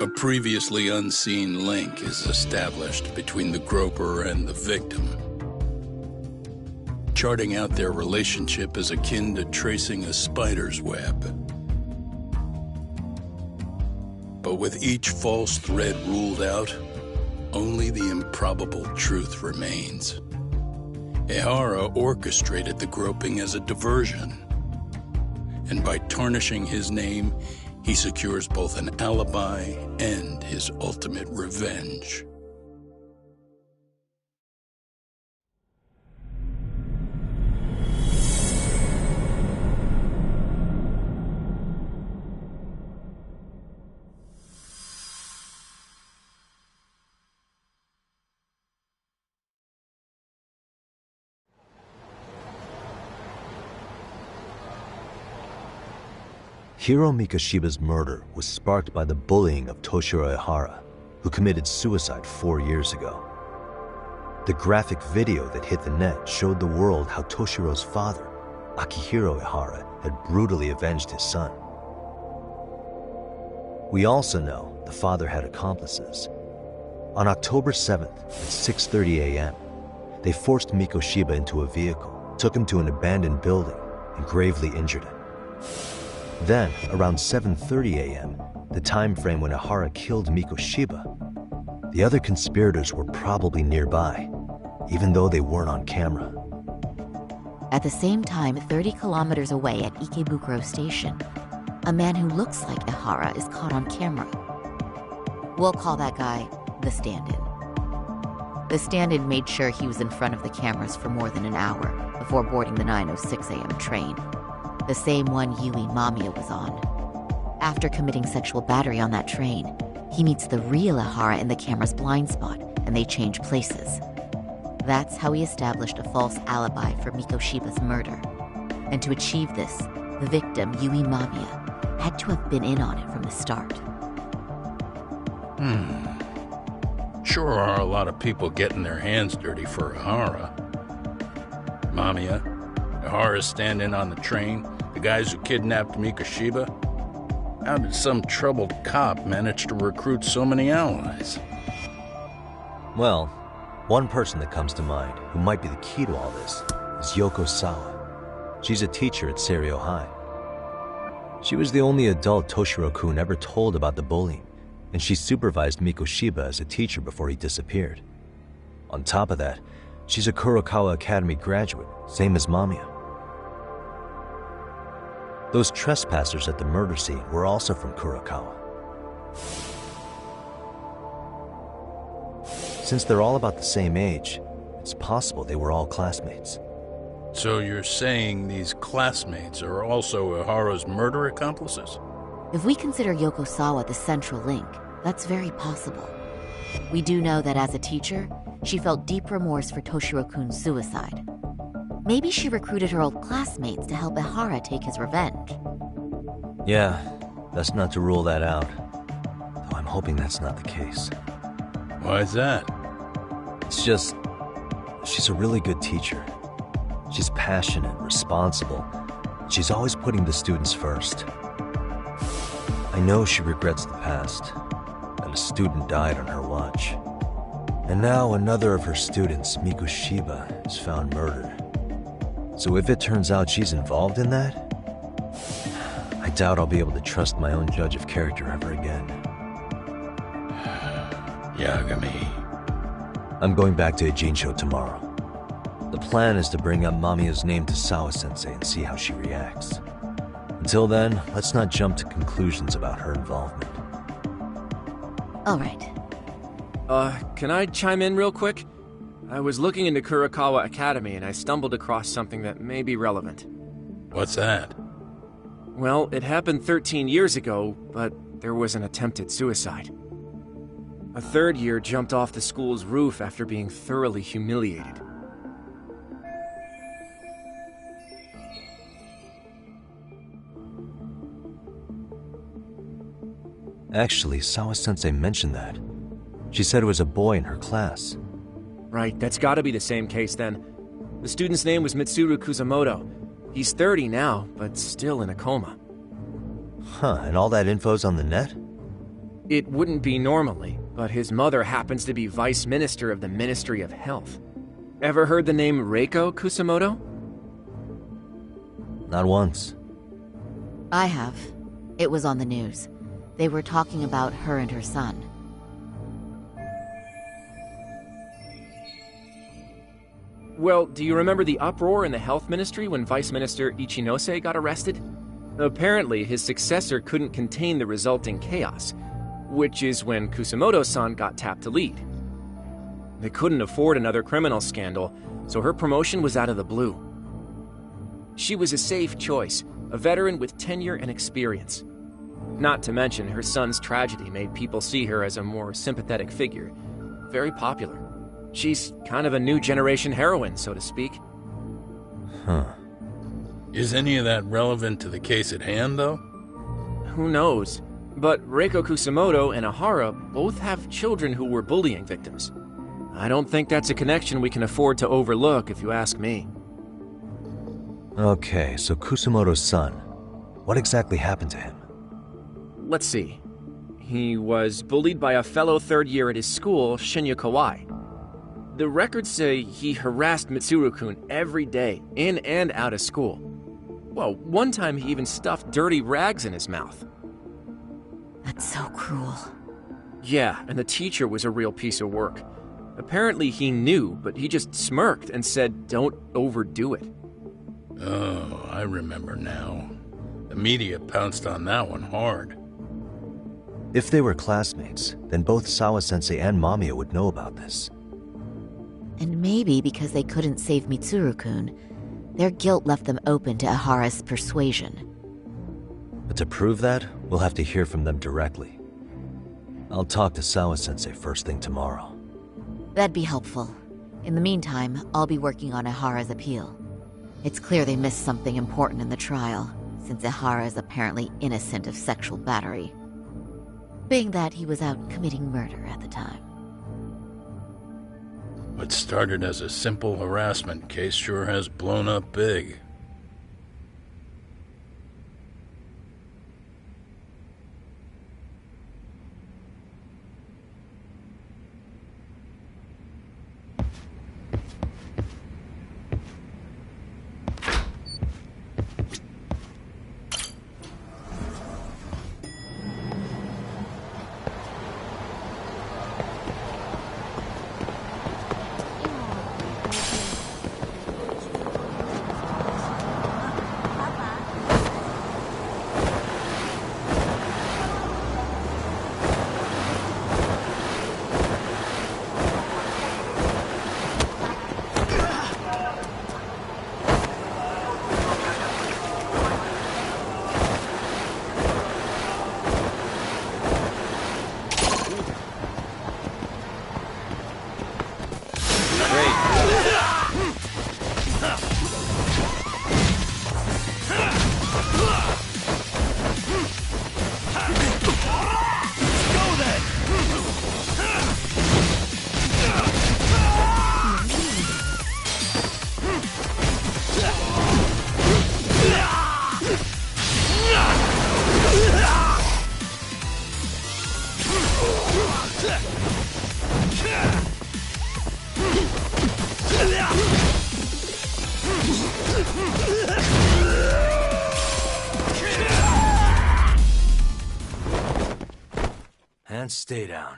A previously unseen link is established between the groper and the victim. Charting out their relationship is akin to tracing a spider's web. But with each false thread ruled out, only the improbable truth remains. Ehara orchestrated the groping as a diversion, and by tarnishing his name, he secures both an alibi and his ultimate revenge. Hiro Mikoshiba's murder was sparked by the bullying of Toshiro Ehara, who committed suicide 4 years ago. The graphic video that hit the net showed the world how Toshiro's father, Akihiro Ehara, had brutally avenged his son. We also know the father had accomplices. On October 7th at 6:30 a.m., they forced Mikoshiba into a vehicle, took him to an abandoned building, and gravely injured him. Then, around 7:30 a.m., the time frame when Ehara killed Mikoshiba, the other conspirators were probably nearby, even though they weren't on camera. At the same time, 30 kilometers away at Ikebukuro Station, a man who looks like Ehara is caught on camera. We'll call that guy the stand-in. The stand-in made sure he was in front of the cameras for more than an hour before boarding the 9:06 a.m. train, the same one Yui Mamiya was on. After committing sexual battery on that train, he meets the real Ehara in the camera's blind spot, and they change places. That's how he established a false alibi for Mikoshiba's murder. And to achieve this, the victim, Yui Mamiya, had to have been in on it from the start. Sure are a lot of people getting their hands dirty for Ehara. Mamiya, Ehara's stand-in on the train, the guys who kidnapped Mikoshiba. How did some troubled cop manage to recruit so many allies? Well, one person that comes to mind who might be the key to all this is Yoko Sawa. She's a teacher at Seiryo High. She was the only adult Toshiro-kun ever told about the bullying, and she supervised Mikoshiba as a teacher before he disappeared. On top of that, she's a Kurokawa Academy graduate, same as Mamiya. Those trespassers at the murder scene were also from Kurokawa. Since they're all about the same age, it's possible they were all classmates. So you're saying these classmates are also Ehara's murder accomplices? If we consider Yoko Sawa the central link, that's very possible. We do know that as a teacher, she felt deep remorse for Toshiro-kun's suicide. Maybe she recruited her old classmates to help Ehara take his revenge. Yeah, that's not to rule that out. Though I'm hoping that's not the case. Why is that? It's just, she's a really good teacher. She's passionate, responsible. She's always putting the students first. I know she regrets the past, that a student died on her watch. And now another of her students, Mikoshiba, is found murdered. So if it turns out she's involved in that, I doubt I'll be able to trust my own judge of character ever again. Yagami. I'm going back to Ijincho tomorrow. The plan is to bring up Mamiya's name to Sawa-sensei and see how she reacts. Until then, let's not jump to conclusions about her involvement. All right. Can I chime in real quick? I was looking into Kurokawa Academy and I stumbled across something that may be relevant. What's that? Well, it happened 13 years ago, but there was an attempted suicide. A third year jumped off the school's roof after being thoroughly humiliated. Actually, Sawa-sensei mentioned that. She said it was a boy in her class. Right, that's gotta be the same case then. The student's name was Mitsuru Kusamoto. He's 30 now, but still in a coma. Huh, and all that info's on the net? It wouldn't be normally, but his mother happens to be Vice Minister of the Ministry of Health. Ever heard the name Reiko Kusamoto? Not once. I have. It was on the news. They were talking about her and her son. Well, do you remember the uproar in the health ministry when Vice Minister Ichinose got arrested? Apparently, his successor couldn't contain the resulting chaos, which is when Kusamoto-san got tapped to lead. They couldn't afford another criminal scandal, so her promotion was out of the blue. She was a safe choice, a veteran with tenure and experience. Not to mention, her son's tragedy made people see her as a more sympathetic figure. Very popular. She's kind of a new generation heroine, so to speak. Huh. Is any of that relevant to the case at hand, though? Who knows? But Reiko Kusamoto and Ahara both have children who were bullying victims. I don't think that's a connection we can afford to overlook, if you ask me. Okay, so Kusamoto's son. What exactly happened to him? Let's see. He was bullied by a fellow third year at his school, Shinya Kawai. The records say he harassed Mitsuru-kun every day, in and out of school. Well, one time he even stuffed dirty rags in his mouth. That's so cruel. Yeah, and the teacher was a real piece of work. Apparently he knew, but he just smirked and said, "Don't overdo it." Oh, I remember now. The media pounced on that one hard. If they were classmates, then both Sawa-sensei and Mamiya would know about this. And maybe because they couldn't save Mitsuru-kun, their guilt left them open to Ahara's persuasion. But to prove that, we'll have to hear from them directly. I'll talk to Sawa-sensei first thing tomorrow. That'd be helpful. In the meantime, I'll be working on Ahara's appeal. It's clear they missed something important in the trial, since Ahara is apparently innocent of sexual battery. Being that he was out committing murder at the time. What started as a simple harassment case sure has blown up big. And stay down.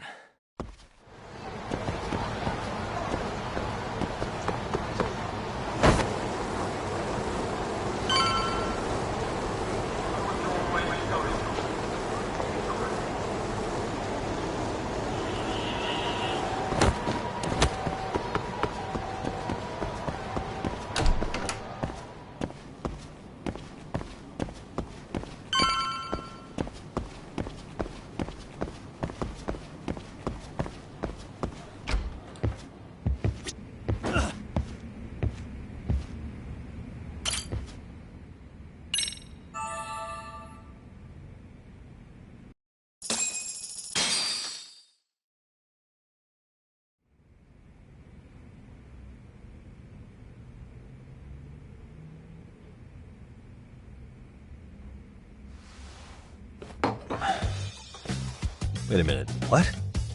Wait a minute, what?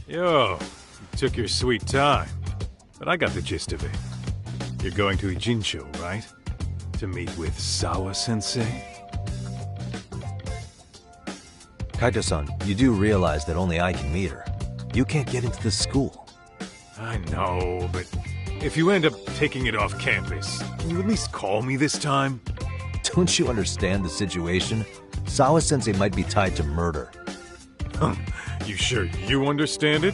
Yo, you took your sweet time. But I got the gist of it. You're going to Ijincho, right? To meet with Sawa-sensei? Kaito-san, you do realize that only I can meet her. You can't get into this school. I know, but if you end up taking it off campus, can you at least call me this time? Don't you understand the situation? Sawa-sensei might be tied to murder. You sure you understand it?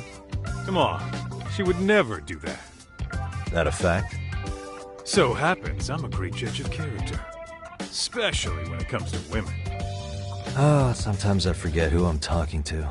Come on, she would never do that. That a fact? So happens I'm a great judge of character. Especially when it comes to women. Oh, sometimes I forget who I'm talking to.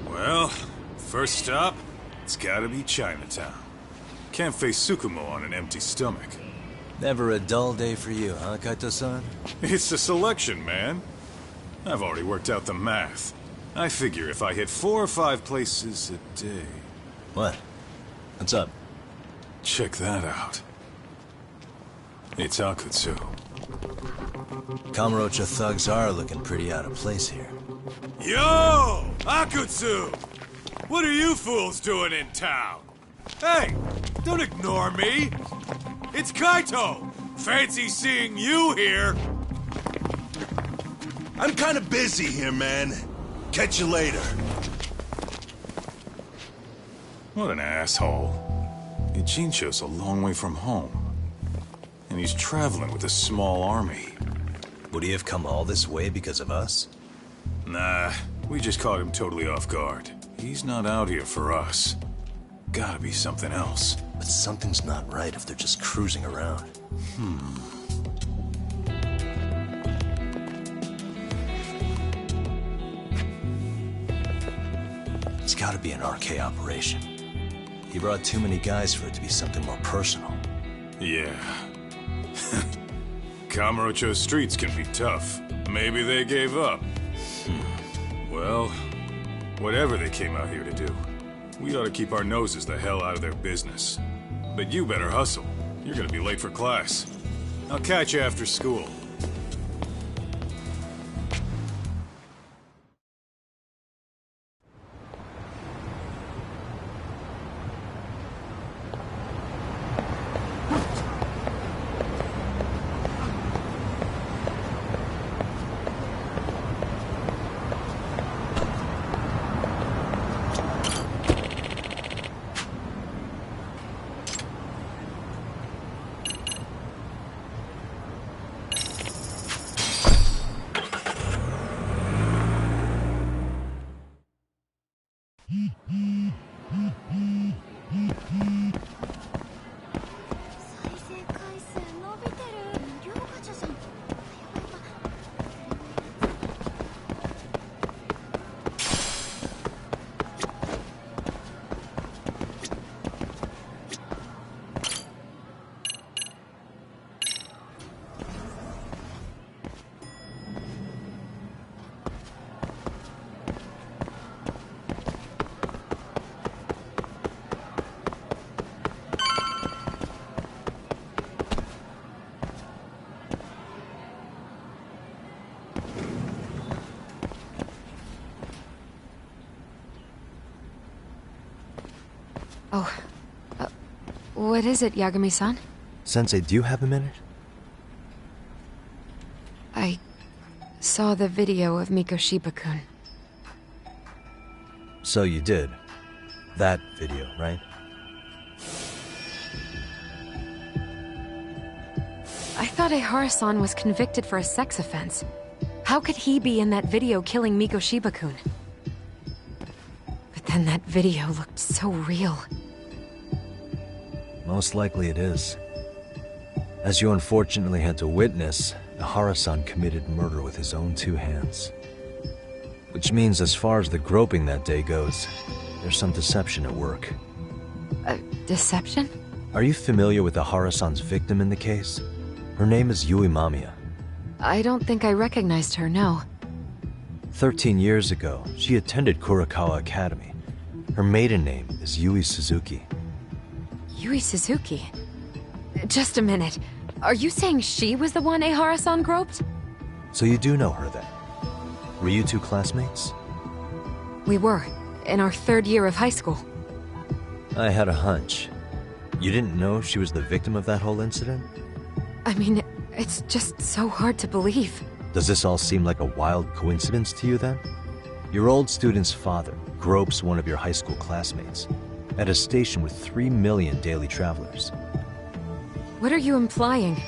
Well, first stop, it's gotta be Chinatown. Can't face Tsukumo on an empty stomach. Never a dull day for you, huh, Kaito-san? It's the selection, man. I've already worked out the math. I figure if I hit 4 or 5 places a day... What? What's up? Check that out. It's Akutsu. Kamurocho thugs are looking pretty out of place here. Yo! Akutsu! What are you fools doing in town? Hey! Don't ignore me! It's Kaito! Fancy seeing you here! I'm kinda busy here, man. Catch you later. What an asshole. Ijincho's a long way from home. And he's traveling with a small army. Would he have come all this way because of us? Nah, we just caught him totally off guard. He's not out here for us. Gotta be something else. But something's not right if they're just cruising around. It's gotta be an RK operation. He brought too many guys for it to be something more personal. Yeah. Kamurocho streets can be tough. Maybe they gave up. Well, whatever they came out here to do, we ought to keep our noses the hell out of their business. But you better hustle. You're gonna be late for class. I'll catch you after school. What is it, Yagami-san? Sensei, do you have a minute? I saw the video of Mikoshiba-kun. So you did. That video, right? I thought Ehara-san was convicted for a sex offense. How could he be in that video killing Miko Shiba-kun? But then that video looked so real. Most likely it is. As you unfortunately had to witness, Ehara-san committed murder with his own two hands. Which means as far as the groping that day goes, there's some deception at work. Deception? Are you familiar with Ehara-san's victim in the case? Her name is Yui Mamiya. I don't think I recognized her, no. 13 years ago, she attended Kurakawa Academy. Her maiden name is Yui Suzuki. Yui Suzuki? Just a minute. Are you saying she was the one Ehara-san groped? So you do know her then? Were you two classmates? We were, in our 3rd year of high school. I had a hunch. You didn't know she was the victim of that whole incident? I mean, it's just so hard to believe. Does this all seem like a wild coincidence to you then? Your old student's father gropes one of your high school classmates at a station with 3 million daily travelers. What are you implying?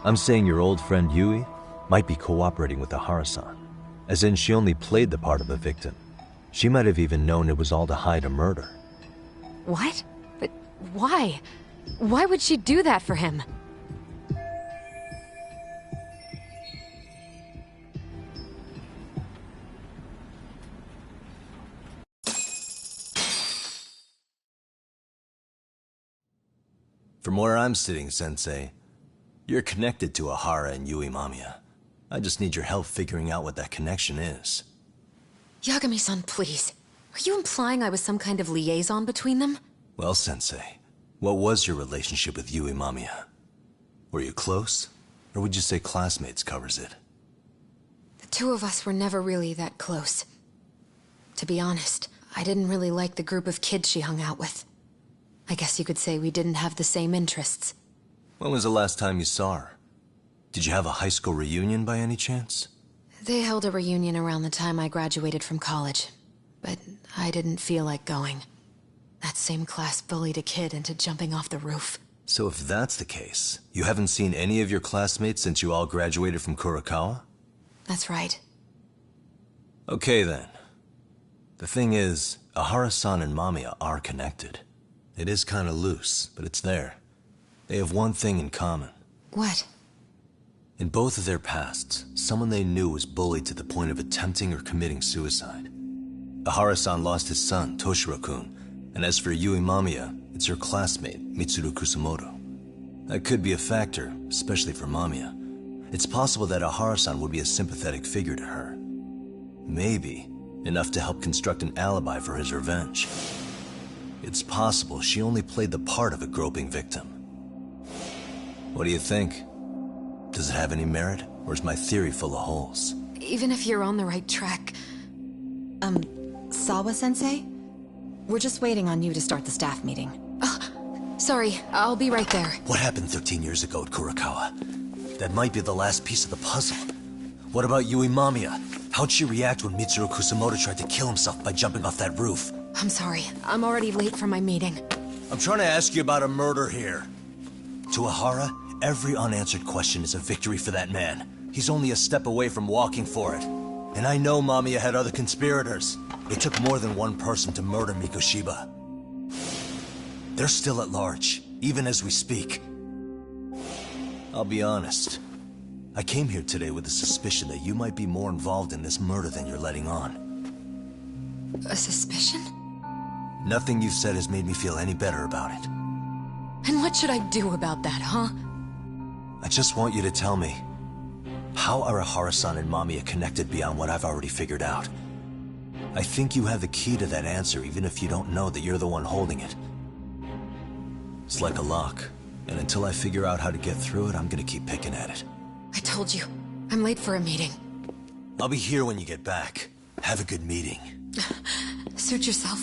I'm saying your old friend Yui might be cooperating with Ehara-san, as in she only played the part of a victim. She might have even known it was all to hide a murder. What? But why? Why would she do that for him? From where I'm sitting, Sensei, you're connected to Ehara and Yui Mamiya. I just need your help figuring out what that connection is. Yagami-san, please. Are you implying I was some kind of liaison between them? Well, Sensei, what was your relationship with Yui Mamiya? Were you close? Or would you say classmates covers it? The two of us were never really that close. To be honest, I didn't really like the group of kids she hung out with. I guess you could say we didn't have the same interests. When was the last time you saw her? Did you have a high school reunion by any chance? They held a reunion around the time I graduated from college, but I didn't feel like going. That same class bullied a kid into jumping off the roof. So if that's the case, you haven't seen any of your classmates since you all graduated from Kurakawa? That's right. Okay then. The thing is, Ehara-san and Mamiya are connected. It is kinda loose, but it's there. They have one thing in common. What? In both of their pasts, someone they knew was bullied to the point of attempting or committing suicide. Ehara-san lost his son, Toshiro-kun, and as for Yui Mamiya, it's her classmate, Mitsuru Kusamoto. That could be a factor, especially for Mamiya. It's possible that Ehara-san would be a sympathetic figure to her. Maybe enough to help construct an alibi for his revenge. It's possible she only played the part of a groping victim. What do you think? Does it have any merit, or is my theory full of holes? Even if you're on the right track... Sawa-sensei? We're just waiting on you to start the staff meeting. Sorry, I'll be right there. What happened 13 years ago at Kurakawa? That might be the last piece of the puzzle. What about Yui Mamiya? How'd she react when Mitsuru Kusamoto tried to kill himself by jumping off that roof? I'm sorry, I'm already late for my meeting. I'm trying to ask you about a murder here. To Ehara, every unanswered question is a victory for that man. He's only a step away from walking for it. And I know Mamiya had other conspirators. It took more than one person to murder Miko Shiba. They're still at large, even as we speak. I'll be honest. I came here today with a suspicion that you might be more involved in this murder than you're letting on. A suspicion? Nothing you've said has made me feel any better about it. And what should I do about that, huh? I just want you to tell me, how are Ehara-san and Mamiya connected beyond what I've already figured out? I think you have the key to that answer even if you don't know that you're the one holding it. It's like a lock, and until I figure out how to get through it, I'm gonna keep picking at it. I told you, I'm late for a meeting. I'll be here when you get back. Have a good meeting. Suit yourself.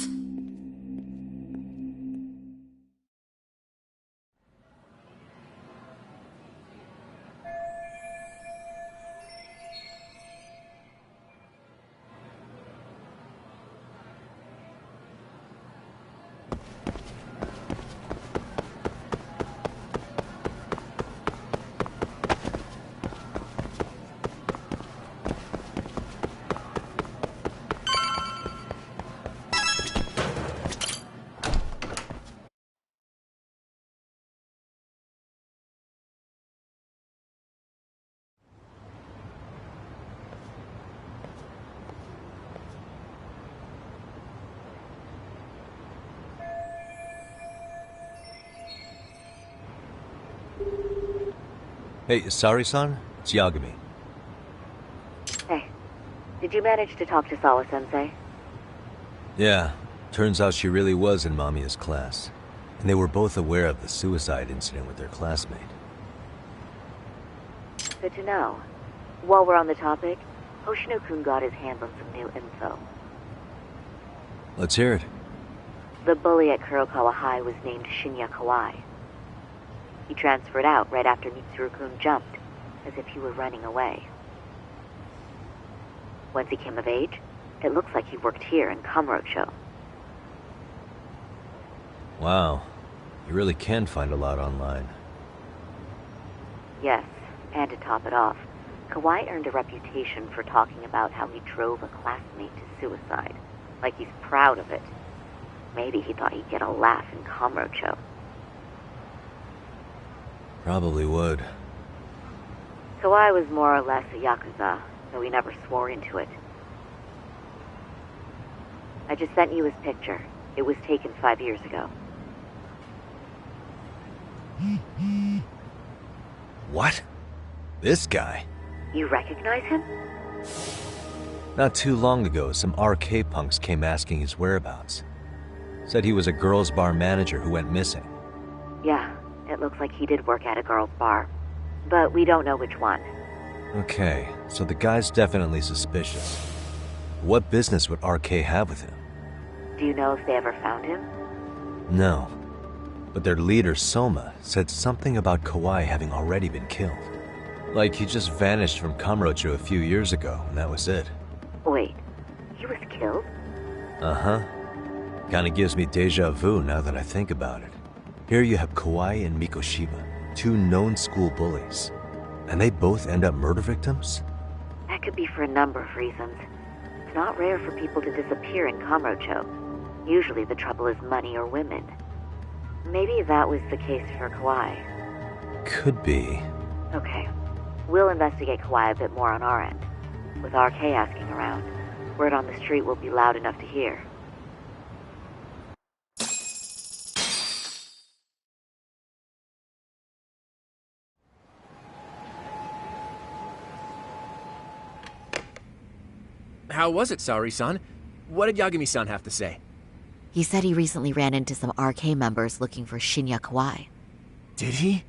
Hey, Sari-san? It's Yagami. Hey, did you manage to talk to Sawa-sensei? Yeah, turns out she really was in Mamiya's class. And they were both aware of the suicide incident with their classmate. Good to know. While we're on the topic, Hoshino-kun got his hands on some new info. Let's hear it. The bully at Kurokawa High was named Shinya Kawai. He transferred out right after Mitsuru-kun jumped, as if he were running away. Once he came of age, it looks like he worked here in Kamurocho. Wow, you really can find a lot online. Yes, and to top it off, Kawai earned a reputation for talking about how he drove a classmate to suicide, like he's proud of it. Maybe he thought he'd get a laugh in Kamurocho. Probably would. Kawai was more or less a Yakuza, though he never swore into it. I just sent you his picture. It was taken 5 years ago. What? This guy? You recognize him? Not too long ago, some RK punks came asking his whereabouts. Said he was a girls' bar manager who went missing. Yeah, it looks like he did work at a girls' bar. But we don't know which one. Okay, so the guy's definitely suspicious. What business would RK have with him? Do you know if they ever found him? No. But their leader, Soma, said something about Kawai having already been killed. Like he just vanished from Kamurocho a few years ago, and that was it. Wait, he was killed? Uh-huh. Kinda gives me deja vu now that I think about it. Here you have Kawai and Mikoshiba, two known school bullies. And they both end up murder victims? That could be for a number of reasons. It's not rare for people to disappear in Kamurocho. Usually the trouble is money or women. Maybe that was the case for Kawai. Could be. Okay. We'll investigate Kawai a bit more on our end. With RK asking around, word on the street will be loud enough to hear. How was it, Saori-san? What did Yagami-san have to say? He said he recently ran into some RK members looking for Shinya Kawai. Did he?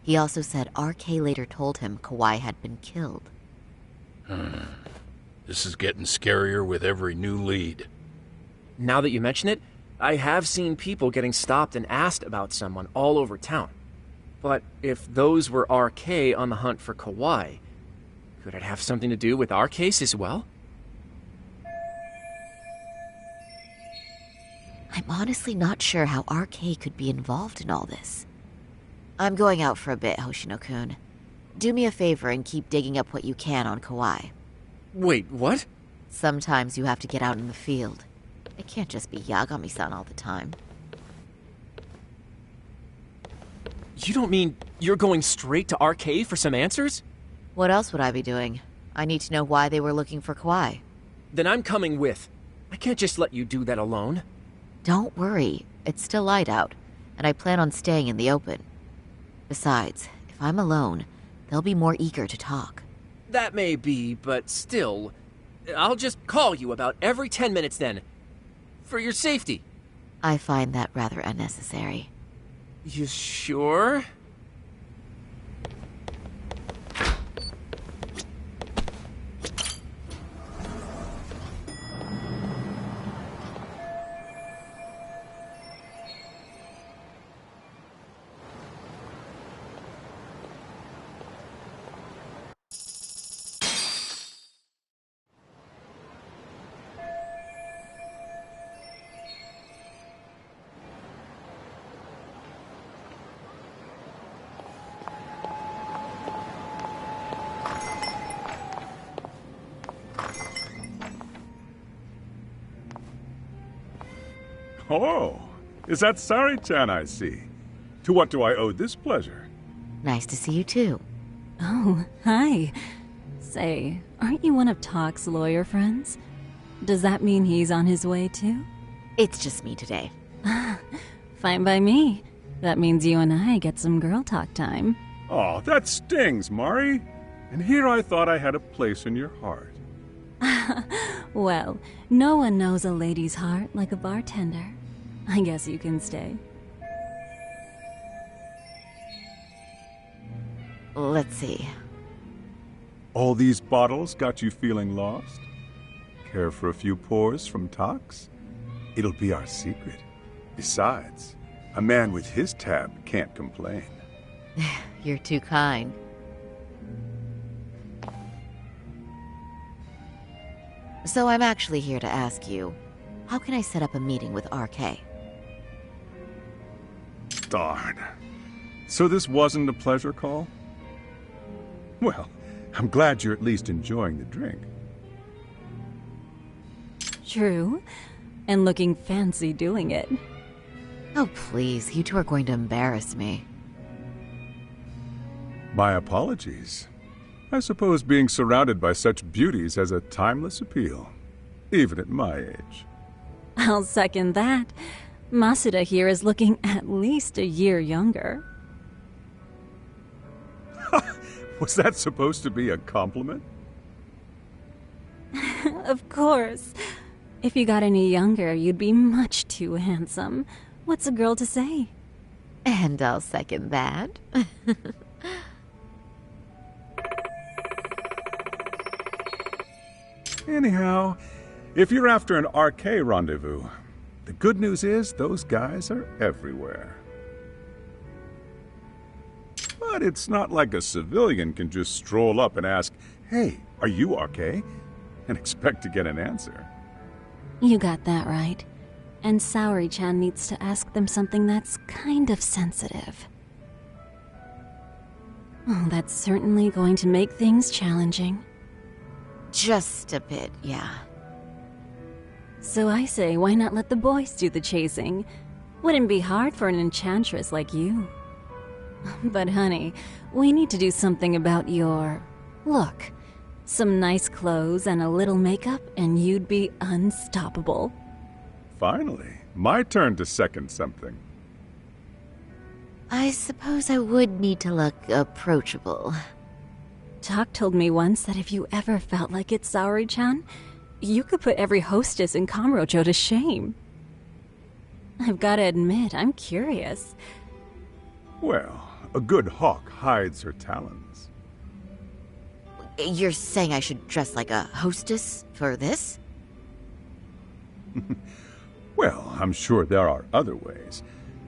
He also said RK later told him Kawai had been killed. This is getting scarier with every new lead. Now that you mention it, I have seen people getting stopped and asked about someone all over town. But if those were RK on the hunt for Kawai, could it have something to do with our case as well? I'm honestly not sure how RK could be involved in all this. I'm going out for a bit, Hoshino-kun. Do me a favor and keep digging up what you can on Kawai. Wait, what? Sometimes you have to get out in the field. It can't just be Yagami-san all the time. You don't mean you're going straight to RK for some answers? What else would I be doing? I need to know why they were looking for Kawai. Then I'm coming with. I can't just let you do that alone. Don't worry, it's still light out, and I plan on staying in the open. Besides, if I'm alone, they'll be more eager to talk. That may be, but still, I'll just call you about every 10 minutes then. For your safety. I find that rather unnecessary. You sure? Oh, is that Sari-chan I see? To what do I owe this pleasure? Nice to see you too. Oh, hi. Say, aren't you one of Talk's lawyer friends? Does that mean he's on his way too? It's just me today. Fine by me. That means you and I get some girl talk time. Oh, that stings, Mari. And here I thought I had a place in your heart. Well, no one knows a lady's heart like a bartender. I guess you can stay. Let's see. All these bottles got you feeling lost? Care for a few pours from Tox? It'll be our secret. Besides, a man with his tab can't complain. You're too kind. So I'm actually here to ask you, how can I set up a meeting with RK? Darn. So this wasn't a pleasure call? Well, I'm glad you're at least enjoying the drink. True. And looking fancy doing it. Oh, please, you two are going to embarrass me. My apologies. I suppose being surrounded by such beauties has a timeless appeal, even at my age. I'll second that. Masuda here is looking at least a year younger. Was that supposed to be a compliment? Of course. If you got any younger, you'd be much too handsome. What's a girl to say? And I'll second that. Anyhow, if you're after an RK rendezvous, the good news is those guys are everywhere. But it's not like a civilian can just stroll up and ask, "Hey, are you RK?" and expect to get an answer. You got that right. And Saori-chan needs to ask them something that's kind of sensitive. Oh, that's certainly going to make things challenging. Just a bit, yeah. So I say, why not let the boys do the chasing? Wouldn't be hard for an enchantress like you. But honey, we need to do something about your look. Some nice clothes and a little makeup, and you'd be unstoppable. Finally, my turn to second something. I suppose I would need to look approachable. Talk told me once that if you ever felt like it, Saori-chan, you could put every hostess in Kamurocho to shame. I've got to admit, I'm curious. Well, a good hawk hides her talons. You're saying I should dress like a hostess for this? Well, I'm sure there are other ways.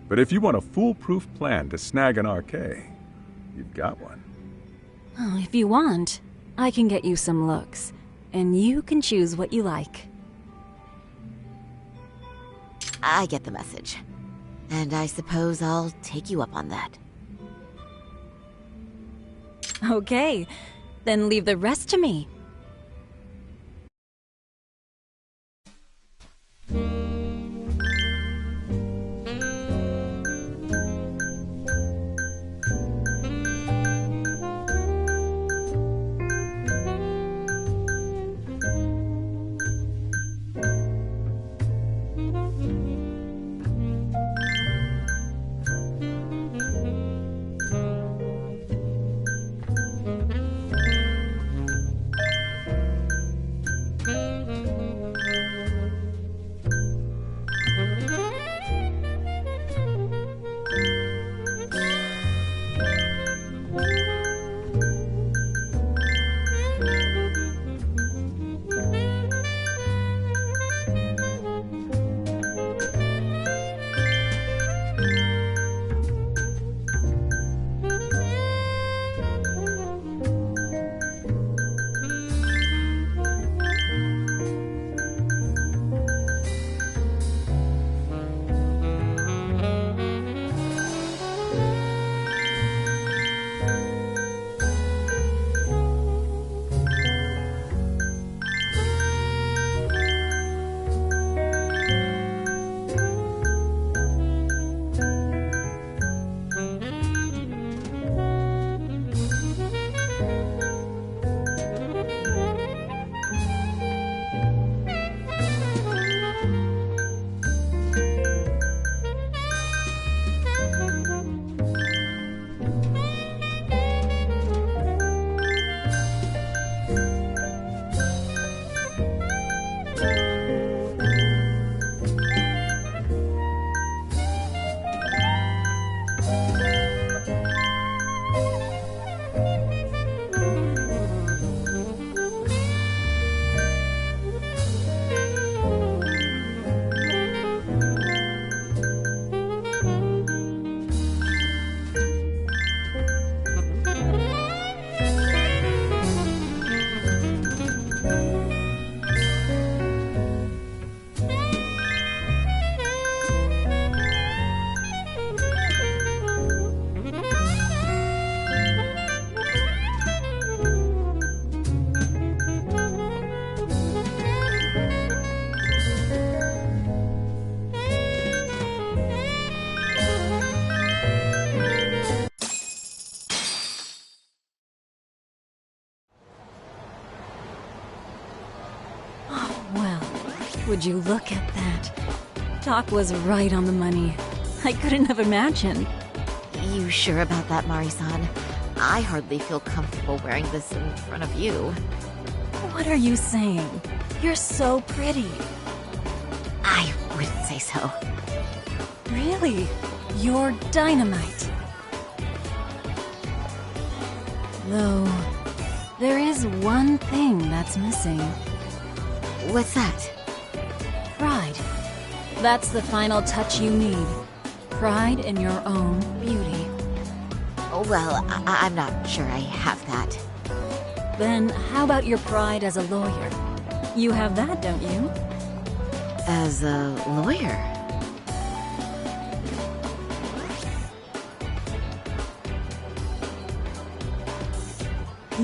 But if you want a foolproof plan to snag an RK, you've got one. Oh, if you want, I can get you some looks, and you can choose what you like. I get the message. And I suppose I'll take you up on that. Okay, then leave the rest to me. Would you look at that? Doc was right on the money. I couldn't have imagined. You sure about that, Mari-san? I hardly feel comfortable wearing this in front of you. What are you saying? You're so pretty. I wouldn't say so. Really? You're dynamite. Though, there is one thing that's missing. What's that? Pride. That's the final touch you need. Pride in your own beauty. Well, I'm not sure I have that. Then how about your pride as a lawyer? You have that, don't you? As a lawyer?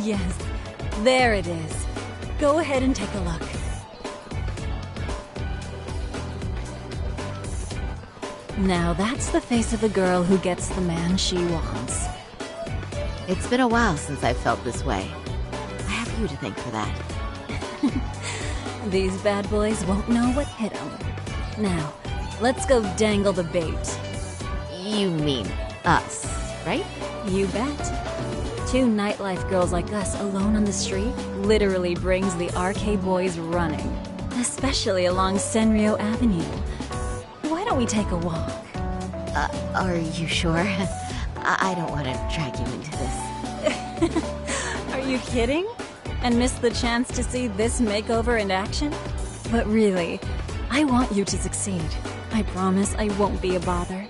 Yes, there it is. Go ahead and take a look. Now that's the face of a girl who gets the man she wants. It's been a while since I've felt this way. I have you to thank for that. These bad boys won't know what hit them. Now, let's go dangle the bait. You mean us, right? You bet. Two nightlife girls like us alone on the street literally brings the RK boys running. Especially along Senryo Avenue. Why don't we take a walk? Are you sure? I don't want to drag you into this. Are you kidding? And miss the chance to see this makeover in action? But really, I want you to succeed. I promise I won't be a bother.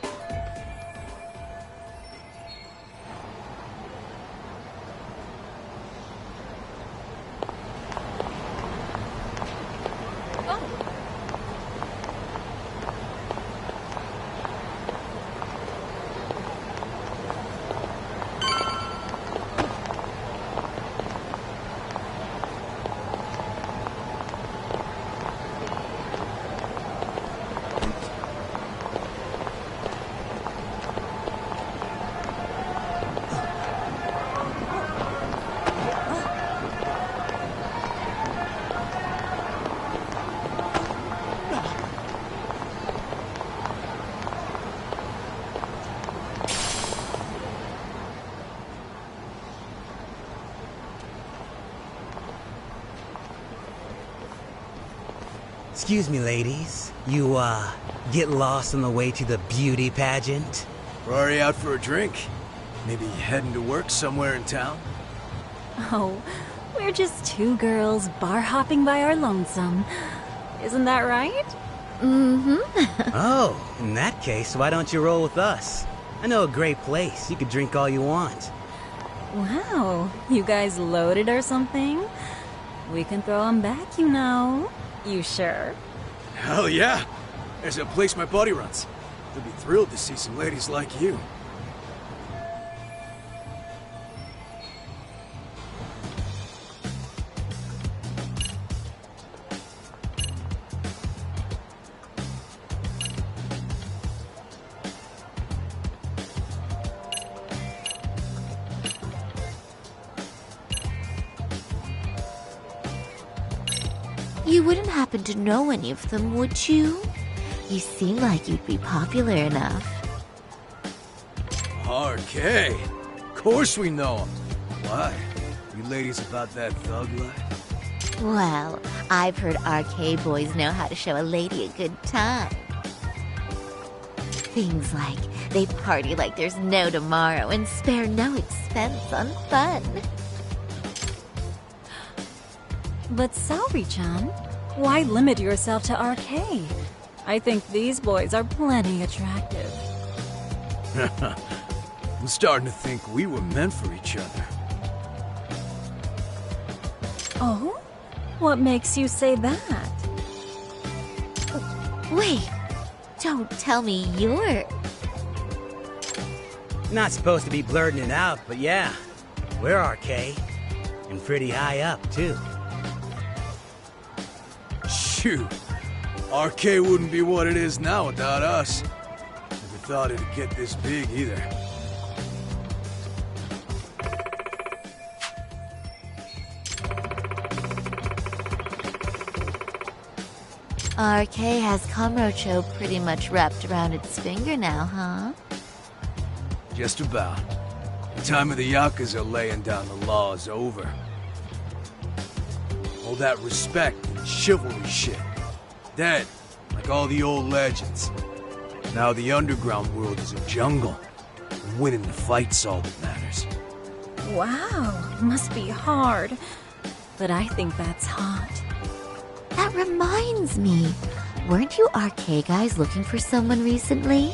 Excuse me, ladies. You, get lost on the way to the beauty pageant? We're already out for a drink. Maybe heading to work somewhere in town? Oh, we're just two girls bar hopping by our lonesome. Isn't that right? Mm-hmm. Oh, in that case, why don't you roll with us? I know a great place. You could drink all you want. Wow, you guys loaded or something? We can throw them back, you know. You sure? Hell yeah! There's a place my buddy runs. He'll be thrilled to see some ladies like you. You wouldn't happen to know any of them, would you? You seem like you'd be popular enough. RK? Of course we know him. Why? You ladies about that thug life? Well, I've heard RK boys know how to show a lady a good time. Things like they party like there's no tomorrow and spare no expense on fun. But Saori-chan, why limit yourself to RK? I think these boys are plenty attractive. I'm starting to think we were meant for each other. Oh? What makes you say that? Wait, don't tell me you're... Not supposed to be blurting it out, but yeah, we're RK. And pretty high up, too. Shoot, RK wouldn't be what it is now without us. Never thought it'd get this big either. RK has Kamurocho pretty much wrapped around its finger now, huh? Just about. The time of the Yakuza laying down the law is over. All that respect and chivalry shit. Dead, like all the old legends. Now the underground world is a jungle. And winning the fight's all that matters. Wow, must be hard. But I think that's hot. That reminds me. Weren't you RK guys looking for someone recently?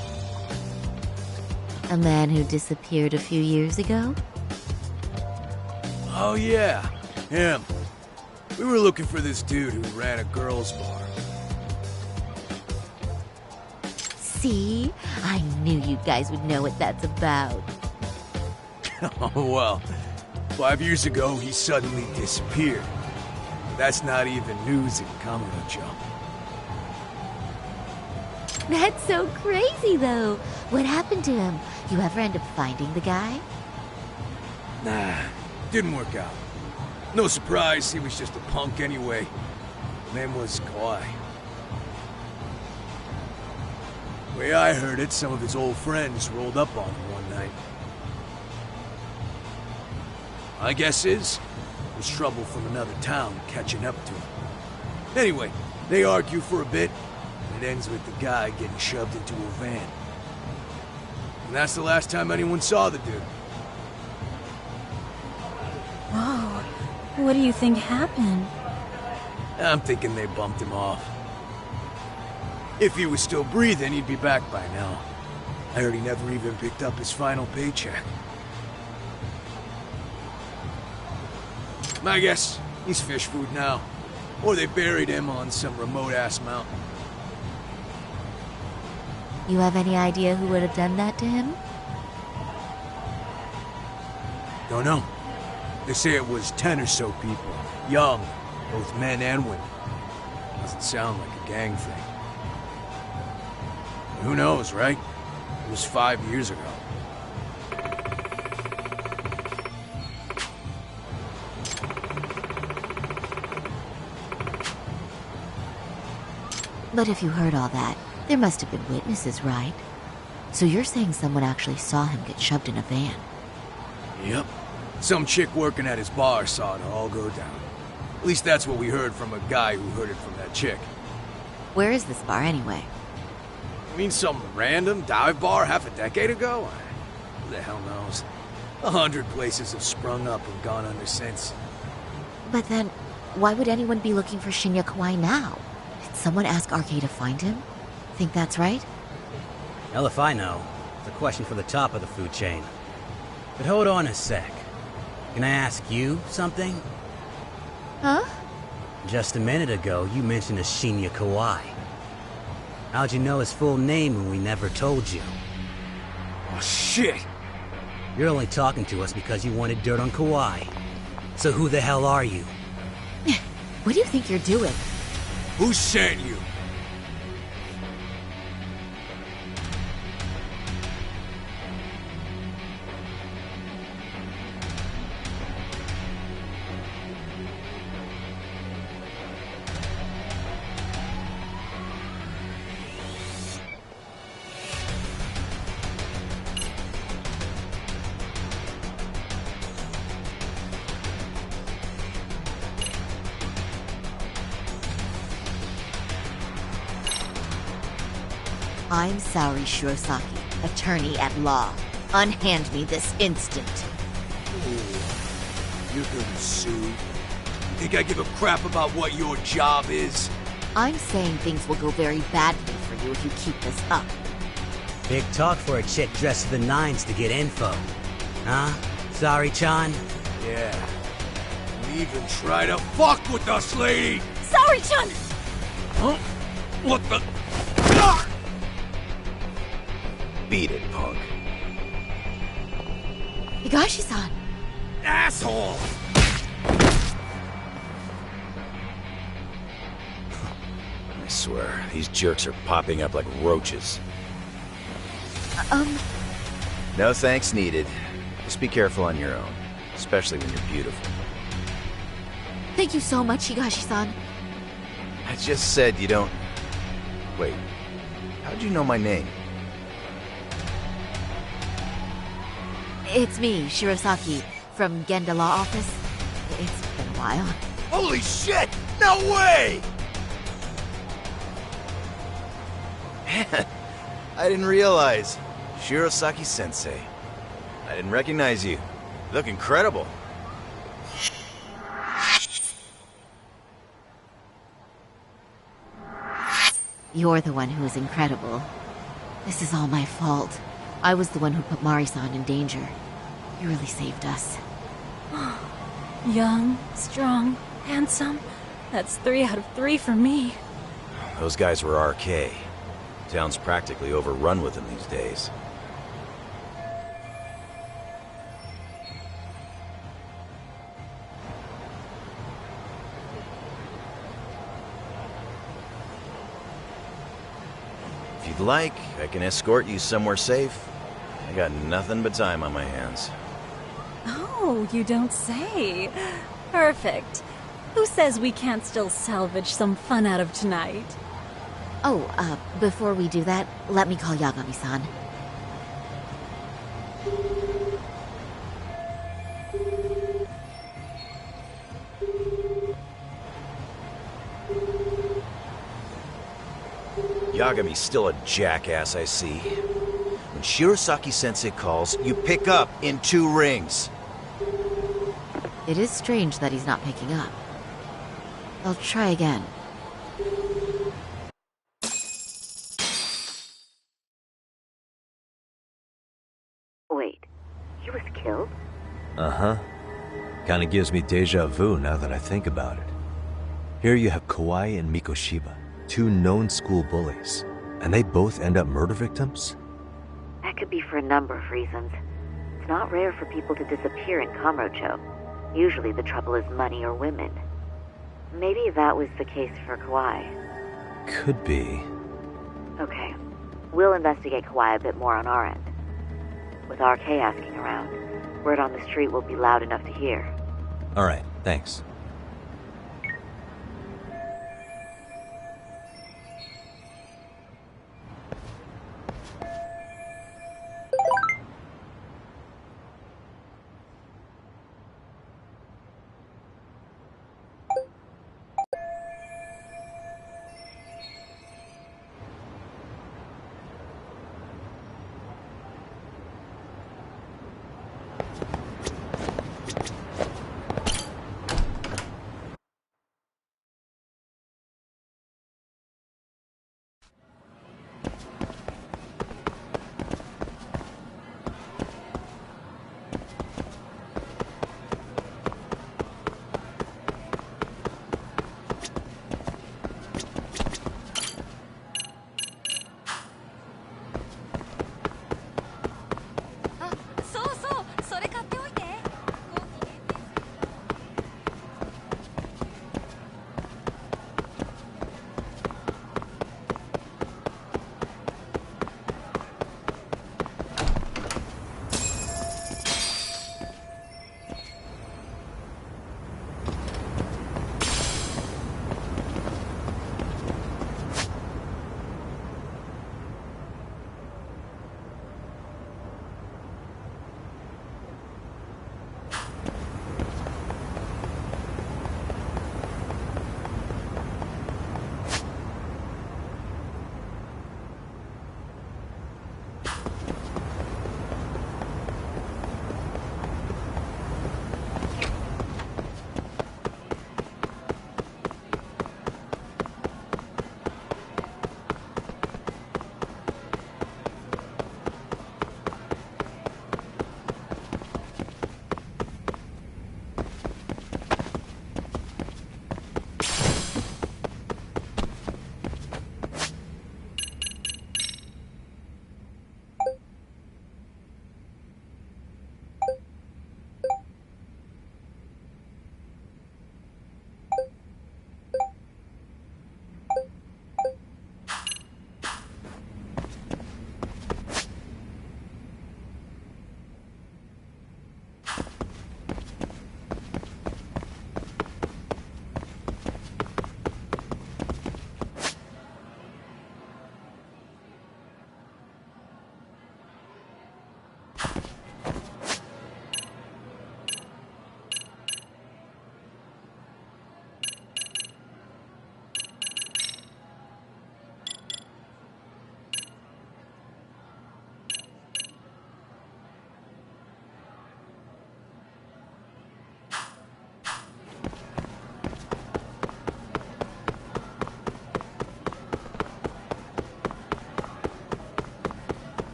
A man who disappeared a few years ago? Oh yeah, him. We were looking for this dude who ran a girls' bar. See? I knew you guys would know what that's about. Oh well, 5 years ago he suddenly disappeared. That's not even news in Kamurocho. That's so crazy, though. What happened to him? You ever end up finding the guy? Nah, didn't work out. No surprise, he was just a punk anyway. Name was Kawhi. Way I heard it, some of his old friends rolled up on him one night. My guess is, it was trouble from another town catching up to him. Anyway, they argue for a bit, and it ends with the guy getting shoved into a van. And that's the last time anyone saw the dude. Whoa, what do you think happened? I'm thinking they bumped him off. If he was still breathing, he'd be back by now. I heard he never even picked up his final paycheck. My guess, he's fish food now. Or they buried him on some remote-ass mountain. You have any idea who would have done that to him? Don't know. They say it was 10 or so people. Young, both men and women. Doesn't sound like a gang thing. Who knows, right? It was 5 years ago. But if you heard all that, there must have been witnesses, right? So you're saying someone actually saw him get shoved in a van? Yep. Some chick working at his bar saw it all go down. At least that's what we heard from a guy who heard it from that chick. Where is this bar anyway? You mean some random dive bar half a decade ago? Who the hell knows? 100 places have sprung up and gone under since. But then, why would anyone be looking for Shinya Kawai now? Did someone ask RK to find him? Think that's right? Hell if I know. It's a question for the top of the food chain. But hold on a sec. Can I ask you something? Huh? Just a minute ago, you mentioned a Shinya Kawai. How'd you know his full name when we never told you? Oh, shit! You're only talking to us because you wanted dirt on Kawai. So who the hell are you? What do you think you're doing? Who sent you? I'm Saori Shirosaki, attorney at law. Unhand me this instant. Ooh, you're gonna sue? You think I give a crap about what your job is? I'm saying things will go very badly for you if you keep this up. Big talk for a chick dressed to the nines to get info. Huh? Sorry-chan? Yeah. Don't even try to fuck with us, lady! Sorry-chan! Huh? What the... Beat it, punk. Higashi-san! Asshole! I swear, these jerks are popping up like roaches. No thanks needed. Just be careful on your own. Especially when you're beautiful. Thank you so much, Higashi-san. I just said you don't Wait, how'd you know my name? It's me, Shirosaki, from Genda Law Office. It's been a while. Holy shit! No way! Man, I didn't realize. Shirosaki-sensei. I didn't recognize you. You look incredible. You're the one who is incredible. This is all my fault. I was the one who put Mari-san in danger. You really saved us. Young, strong, handsome. That's 3 out of 3 for me. Those guys were RK. Town's practically overrun with them these days. If you'd like, I can escort you somewhere safe. I got nothing but time on my hands. Oh, you don't say. Perfect. Who says we can't still salvage some fun out of tonight? Oh, before we do that, let me call Yagami-san. Yagami's still a jackass, I see. When Shirosaki-sensei calls, you pick up in 2 rings. It is strange that he's not picking up. I'll try again. Wait, he was killed? Uh-huh. Kinda gives me deja vu now that I think about it. Here you have Kawai and Mikoshiba, 2 known school bullies, and they both end up murder victims? That could be for a number of reasons. It's not rare for people to disappear in Kamurocho. Usually the trouble is money or women. Maybe that was the case for Kawai. Could be. Okay. We'll investigate Kawai a bit more on our end. With RK asking around, word on the street will be loud enough to hear. Alright, thanks.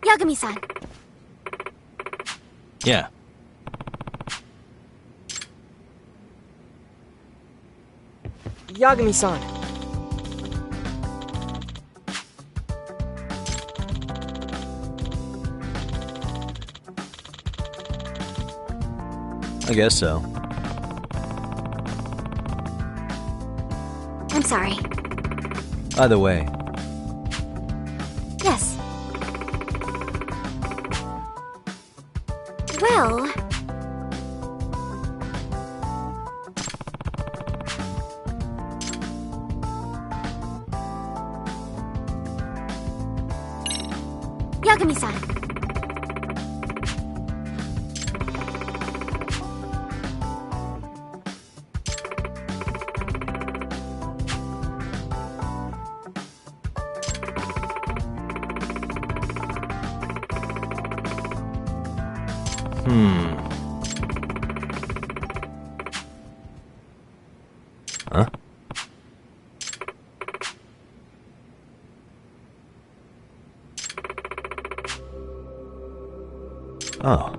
Yagami-san. Yeah. Yagami-san. I guess so. I'm sorry. By the way, Yes. Well... Yagami-san. Huh? Oh.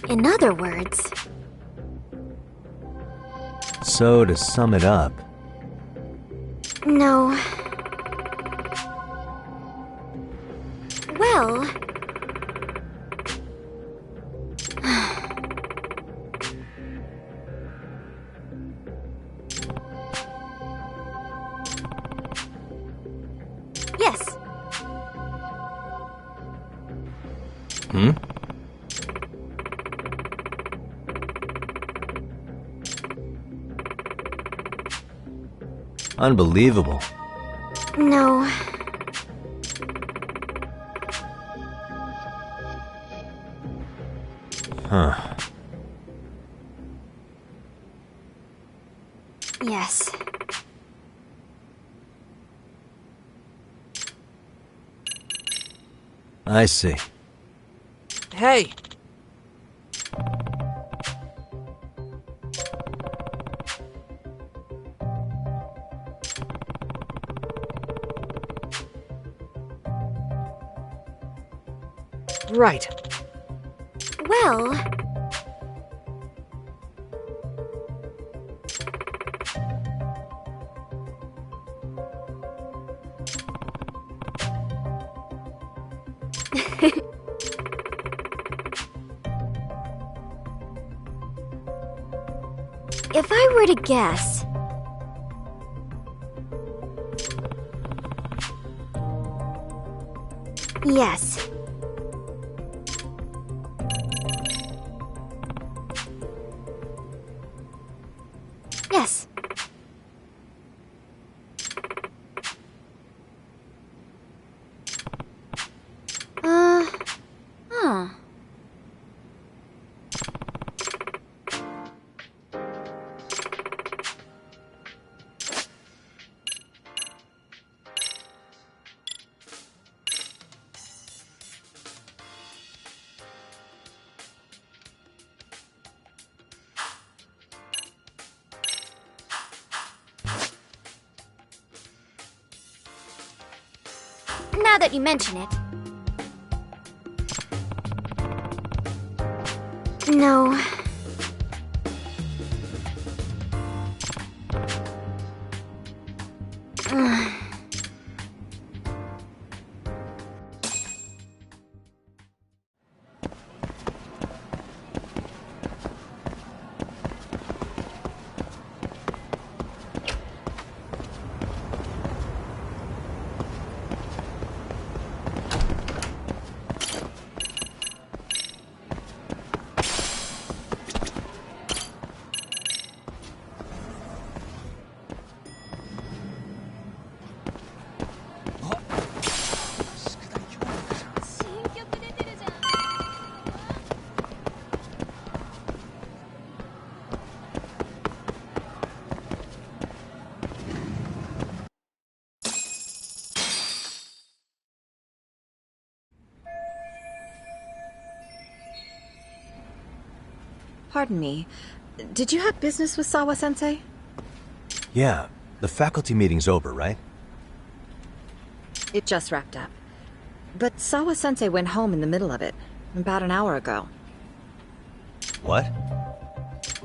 In other words... So, to sum it up, No. Well... Yes. hmm? Unbelievable. No. Huh. Yes. I see. Hey! Right. Well... If I were to guess... Yes. Yes. Huh. Now that you mention it. No. Pardon me. Did you have business with Sawa-sensei? Yeah, the faculty meeting's over, right? It just wrapped up. But Sawa-sensei went home in the middle of it, about an hour ago. What?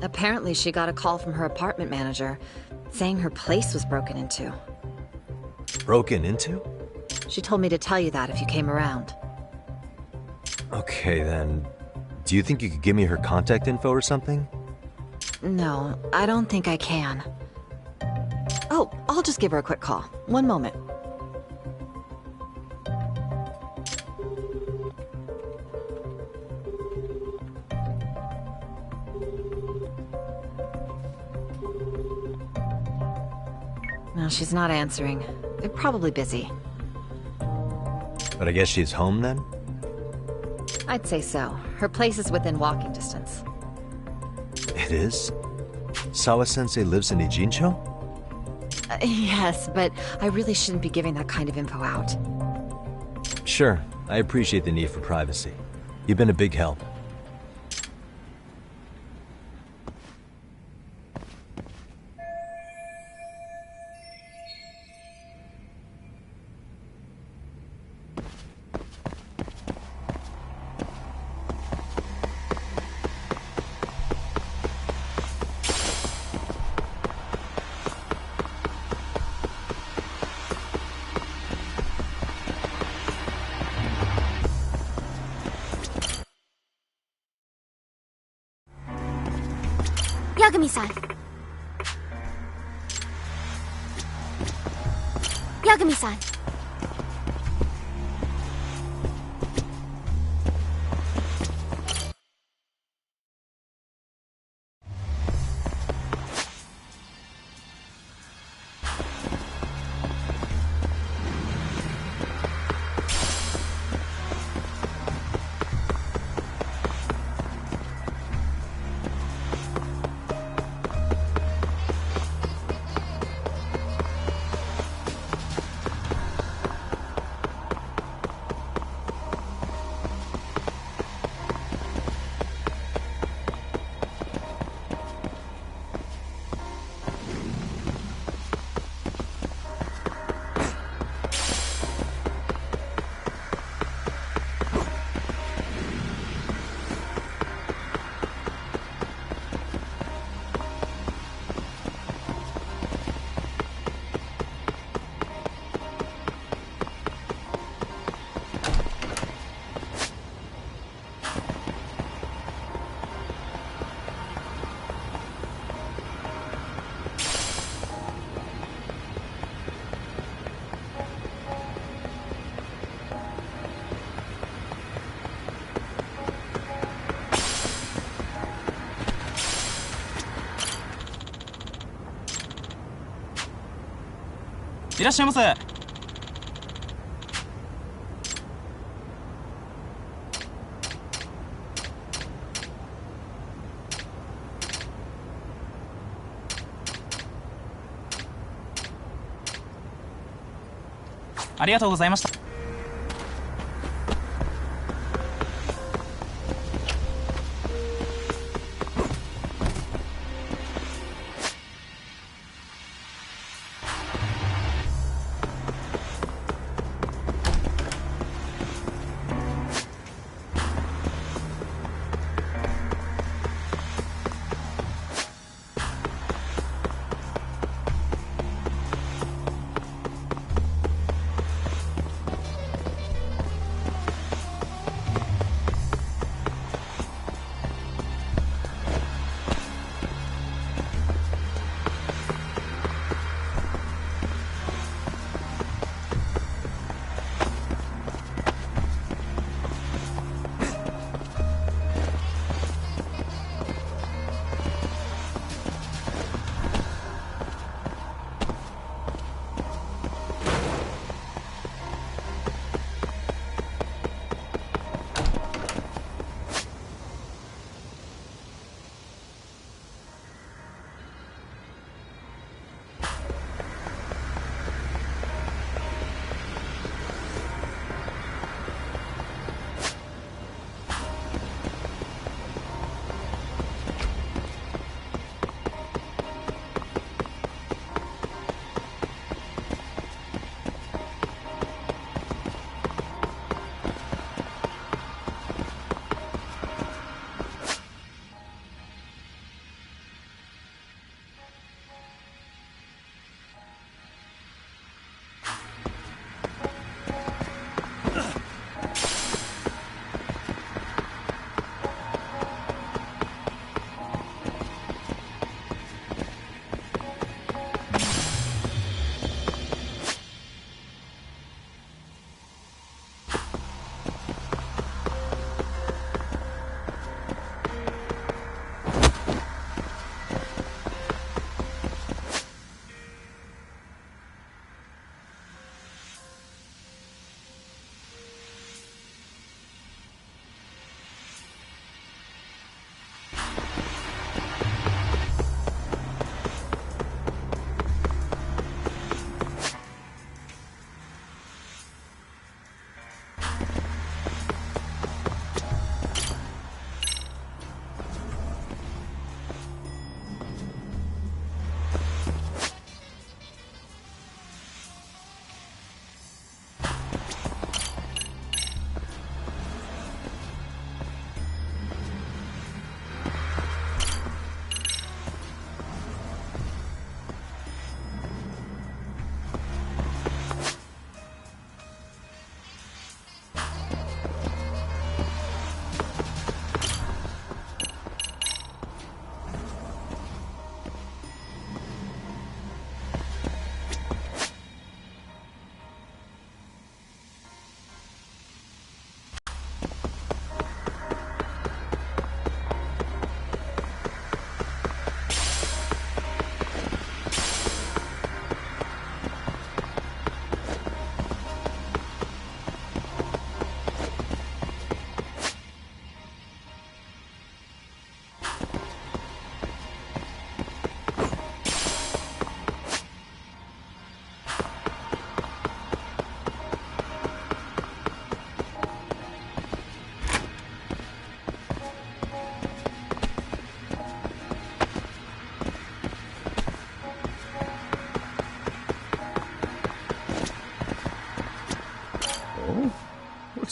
Apparently she got a call from her apartment manager, saying her place was broken into. Broken into? She told me to tell you that if you came around. Okay, then. Do you think you could give me her contact info or something? No, I don't think I can. Oh, I'll just give her a quick call. One moment. No, she's not answering. They're probably busy. But I guess she's home then? I'd say so. Her place is within walking distance. It is? Sawa-sensei lives in Ijincho? Yes, but I really shouldn't be giving that kind of info out. Sure, I appreciate the need for privacy. You've been a big help. Yagami-san. Yagami-san.いらっしゃいませ。ありがとうございました。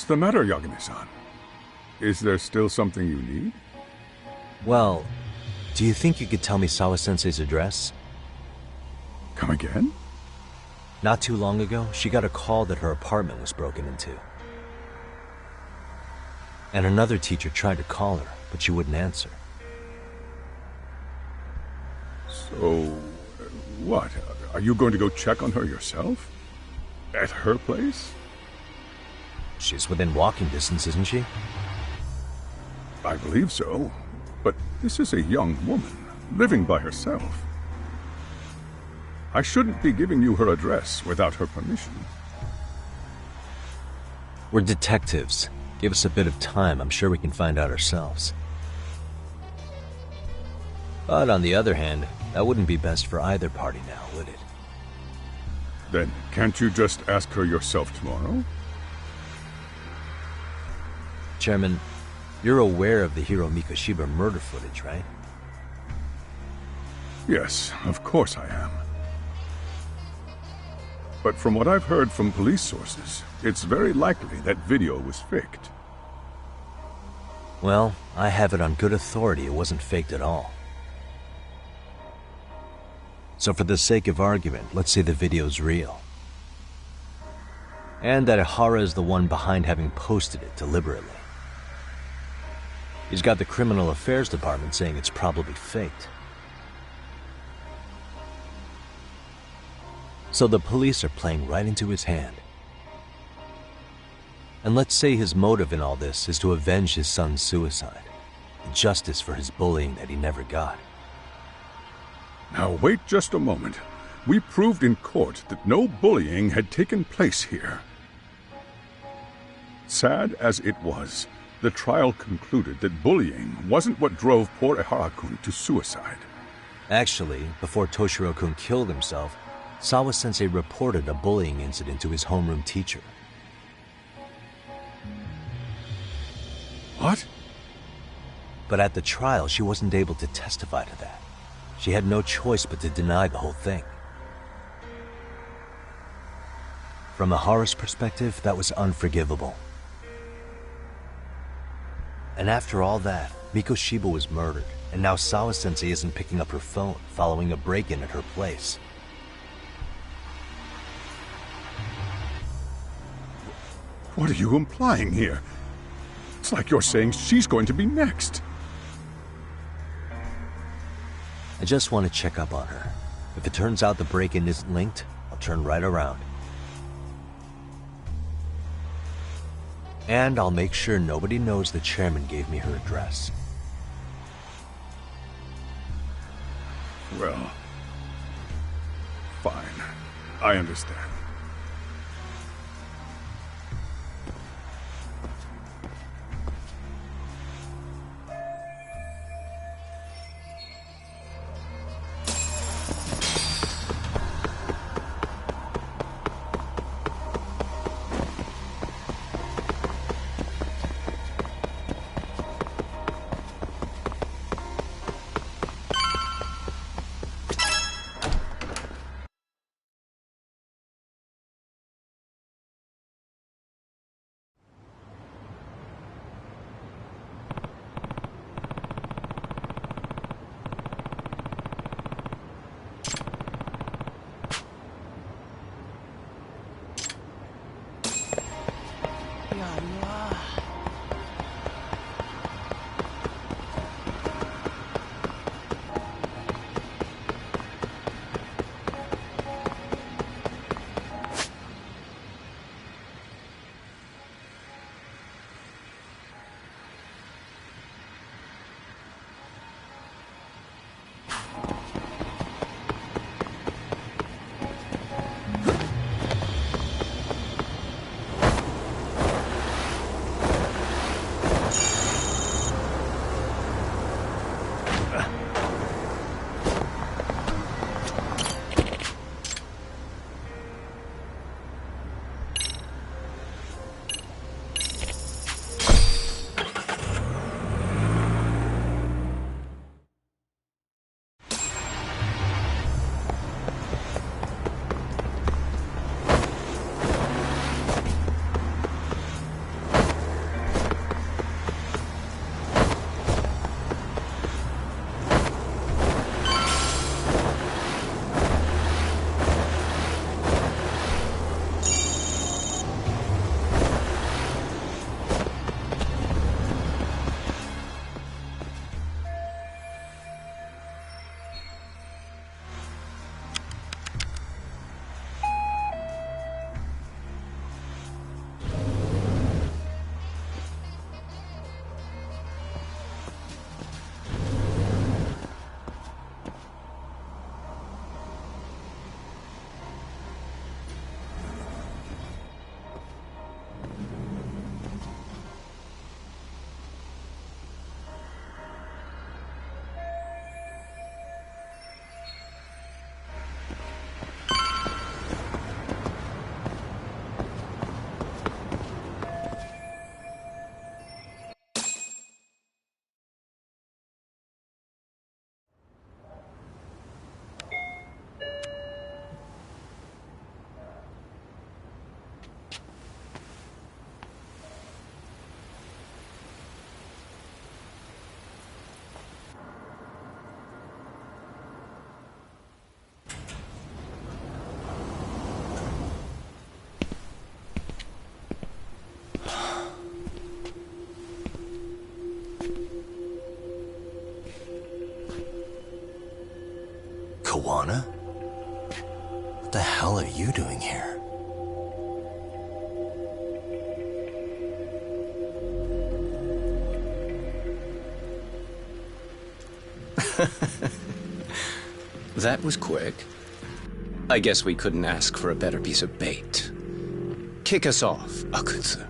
What's the matter, Yagami-san? Is there still something you need? Well, do you think you could tell me Sawa-sensei's address? Come again? Not too long ago, she got a call that her apartment was broken into. And another teacher tried to call her, but she wouldn't answer. So, what? Are you going to go check on her yourself? At her place? She's within walking distance, isn't she? I believe so. But this is a young woman, living by herself. I shouldn't be giving you her address without her permission. We're detectives. Give us a bit of time, I'm sure we can find out ourselves. But on the other hand, that wouldn't be best for either party now, would it? Then can't you just ask her yourself tomorrow? Chairman, you're aware of the Hiro Mikoshiba murder footage, right? Yes, of course I am. But from what I've heard from police sources, it's very likely that video was faked. Well, I have it on good authority it wasn't faked at all. So for the sake of argument, let's say the video's real. And that Ihara is the one behind having posted it deliberately. He's got the Criminal Affairs Department saying it's probably faked. So the police are playing right into his hand. And let's say his motive in all this is to avenge his son's suicide. Justice for his bullying that he never got. Now wait just a moment. We proved in court that no bullying had taken place here. Sad as it was, the trial concluded that bullying wasn't what drove poor Ihara-kun to suicide. Actually, before Toshiro-kun killed himself, Sawa-sensei reported a bullying incident to his homeroom teacher. What? But at the trial, she wasn't able to testify to that. She had no choice but to deny the whole thing. From Ihara's perspective, that was unforgivable. And after all that, Mikoshiba was murdered, and now Sawa-sensei isn't picking up her phone following a break-in at her place. What are you implying here? It's like you're saying she's going to be next. I just want to check up on her. If it turns out the break-in isn't linked, I'll turn right around. And I'll make sure nobody knows the chairman gave me her address. Well, fine. I understand. the hell are you doing here? That was quick. I guess we couldn't ask for a better piece of bait. Kick us off, Akutsu.